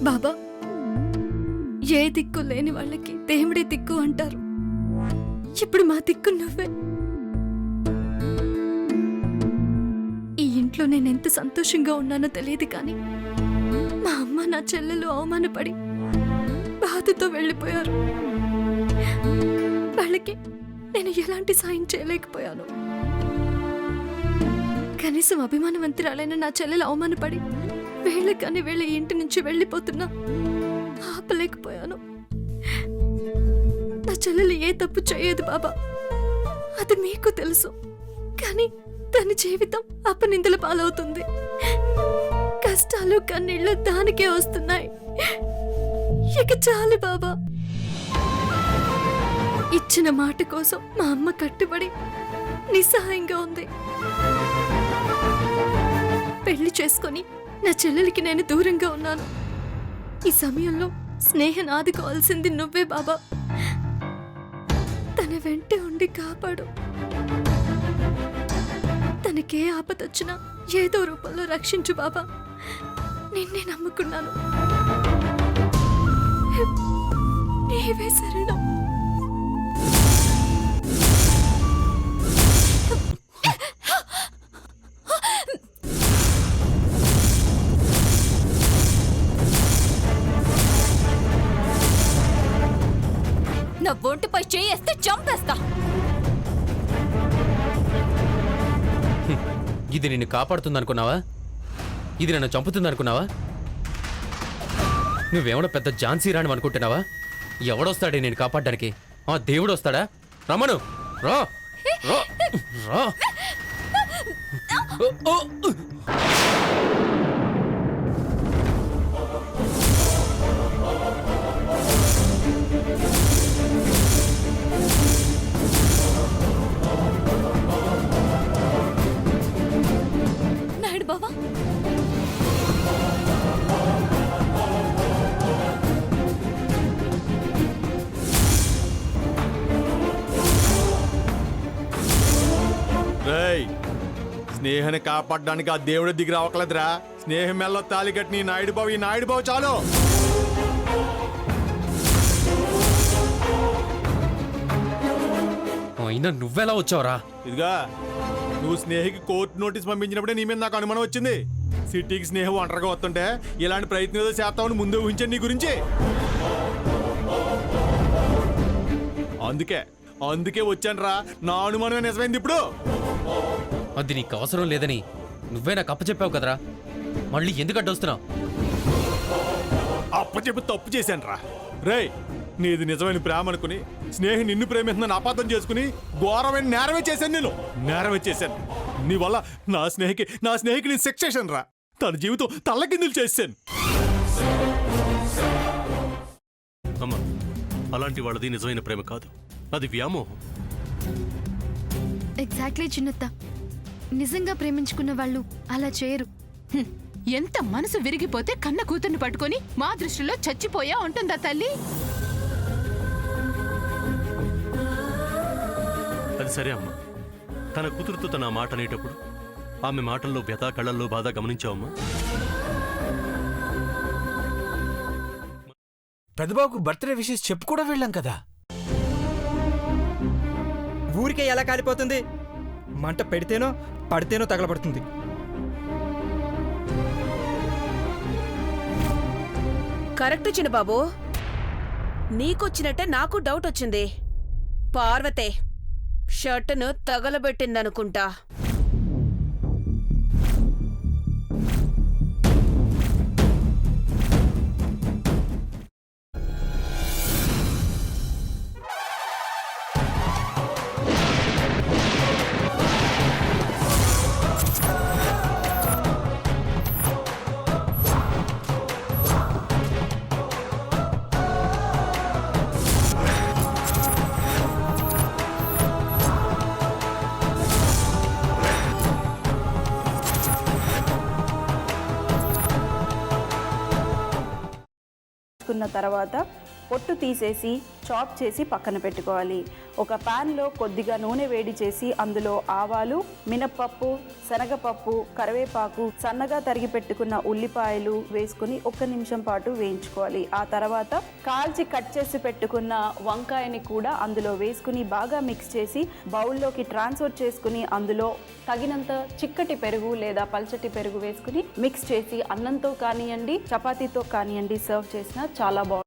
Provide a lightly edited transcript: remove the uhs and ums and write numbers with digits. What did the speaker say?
బాబా, ఏ దిక్కు లేని వాళ్ళకి దేవుడే దిక్కు అంటారు. ఇప్పుడు మా దిక్కు నువ్వే. ఈ ఇంట్లో నేనెంత సంతోషంగా ఉన్నానో తెలియదు కానీ మా అమ్మ నా చెల్లెలు అవమానపడి బాధతో వెళ్ళిపోయారు. వాళ్ళకి నేను ఎలాంటి సాయం చేయలేకపోయాను. కనీసం అభిమానవంతురాలైన నా చెల్లెలు అవమానపడి వేళ్ళకని వేళ ఇంటి నుంచి వెళ్ళిపోతున్నా ఆపలేకపోయాను. నా చెల్లెలు ఏ తప్పు చేయదు బాబా, అది మీకు తెలుసు. కానీ తన జీవితం అపనిందల పాలవుతుంది. కష్టాలు కన్నీళ్లు దానికే వస్తున్నాయి. ఇక చాలు బాబా. ఇచ్చిన మాట కోసం మా అమ్మ కట్టుబడి నిస్సహాయంగా ఉంది. పెళ్లి చేసుకొని నా చెల్లెలికి నేను దూరంగా ఉన్నాను. ఈ సమయంలో స్నేహం ఆదుకోవాల్సింది నువ్వే బాబా. తన వెంటే ఉండి కాపాడు. తనకే ఆపదొచ్చినా ఏదో రూపంలో రక్షించు బాబా. నిన్నే నమ్ముకున్నాను. నీవే శరణం. నా ఒంటిపై చేయేస్తే చంపేస్తా. ఇది నిన్ను కాపాడుతుందనుకున్నావా? ఇది నన్ను చంపుతుందనుకున్నావా? నువ్వేమన్నా పెద్ద ఝాన్సీ రాణి అనుకుంటున్నావా? ఎవడొస్తాడే నేను కాపాడడానికి? ఆ దేవుడు వస్తాడా? రమణు రా రా రా. నాయుడు బావా, స్నేహాన్ని కాపాడడానికి ఆ దేవుడి దిగి రావట్లేదురా. స్నేహం మెల్ల తాలి కట్టి ఈ నాయుడు బావు చాలు. అయినా నువ్వెలా వచ్చావురా? ఇదిగా నువ్వు స్నేహికి కోర్టు నోటీస్ పంపించినప్పుడే నీ మీద నాకు అనుమానం వచ్చింది. సిటీకి స్నేహం ఒంటరిగా వస్తుంటే ఇలాంటి ప్రయత్నం ఏదో చేస్తామని ముందే ఊహించాను నీ గురించి. అందుకే వచ్చానురా. నా అనుమానమే నిజమైంది ఇప్పుడు. అది నీకు అవసరం లేదని నువ్వే నాకు అప్పచెప్పావు కదరా. మళ్ళీ ఎందుకు అడ్డొస్తున్నావు? అప్పచెప్పి తప్పు చేశానురా. రేయ్, నీది నిజమైన ప్రేమ అనుకుని స్నేహి నిన్ను ప్రేమిస్తుందని అపార్థం చేసుకుని ఘోరమైన నేరమే చేశాను. నీ వల్ల నా స్నేహికి నేను శిక్ష చేశాను రా. తన జీవితం తల్లకిందులు చేశాను. అమ్మా, అలాంటి వాళ్ళది నిజమైన ప్రేమ కాదు, అది వ్యామోహం. ఎగ్జాక్ట్లీ చిన్నత్త. నిజంగా ప్రేమించుకున్న వాళ్ళు అలా చేయరు. ఎంత మనసు విరిగిపోతే కన్న కూతుర్ని పట్టుకొని మా దృష్టిలో చచ్చిపోయా ఉంటుందా తల్లి? అది సరే అమ్మా, తన కూతురుతో తన మాట అనేటప్పుడు ఆమె మాటల్లో వ్యథ, కళ్ళల్లో బాధ గమనించావమ్మా? పెద్దబాబుకు బర్త్డే విషెస్ చెప్పు కూడా వెళ్ళాం కదా. ఊరికే ఎలా కాలిపోతుంది? మంట పెడితేనో పడితేనో తగలబడుతుంది. కరెక్ట్ చిన్నబాబు, నీకొచ్చినట్టే నాకు డౌట్ వచ్చింది. పార్వతే షర్టును తగలబెట్టిందనుకుంటా. తర్వాత పొట్టు తీసేసి చాప్ చేసి పక్కన పెట్టుకోవాలి. ఒక ప్యాన్లో కొద్దిగా నూనె వేడి చేసి అందులో ఆవాలు, మినప్పప్పు, శనగపప్పు, కరివేపాకు, సన్నగా తరిగి పెట్టుకున్న ఉల్లిపాయలు వేసుకుని 1 నిమిషం పాటు వేయించుకోవాలి. ఆ తర్వాత కాల్చి కట్ చేసి పెట్టుకున్న వంకాయని కూడా అందులో వేసుకుని బాగా మిక్స్ చేసి బౌల్లోకి ట్రాన్స్ఫర్ చేసుకుని అందులో తగినంత చిక్కటి పెరుగు లేదా పల్చటి పెరుగు వేసుకుని మిక్స్ చేసి అన్నంతో కానివ్వండి, చపాతీతో కానివ్వండి సర్వ్ చేసినా చాలా బాగుంటుంది.